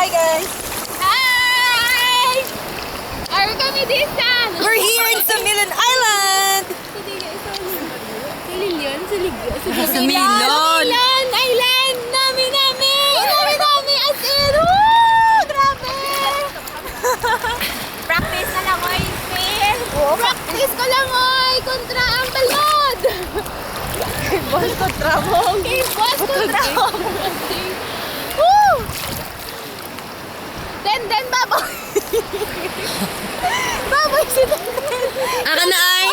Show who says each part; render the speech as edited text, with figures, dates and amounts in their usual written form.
Speaker 1: Hi guys!
Speaker 2: Hi! Are kami dito?
Speaker 1: We're here in Samilan Island!
Speaker 2: Sa Lilian? Sa Ligya?
Speaker 1: Sa Milon!
Speaker 2: Island! Nami! As in! Woo! Grabe!
Speaker 3: Practice na lang, oy, Phil.
Speaker 2: Practice ko lang, oy! Kontra ang balod!
Speaker 1: Boss kontra mo!
Speaker 2: Boss kontra ang Woo! Den, baboy! Baboy si Den!
Speaker 1: Aka na ay!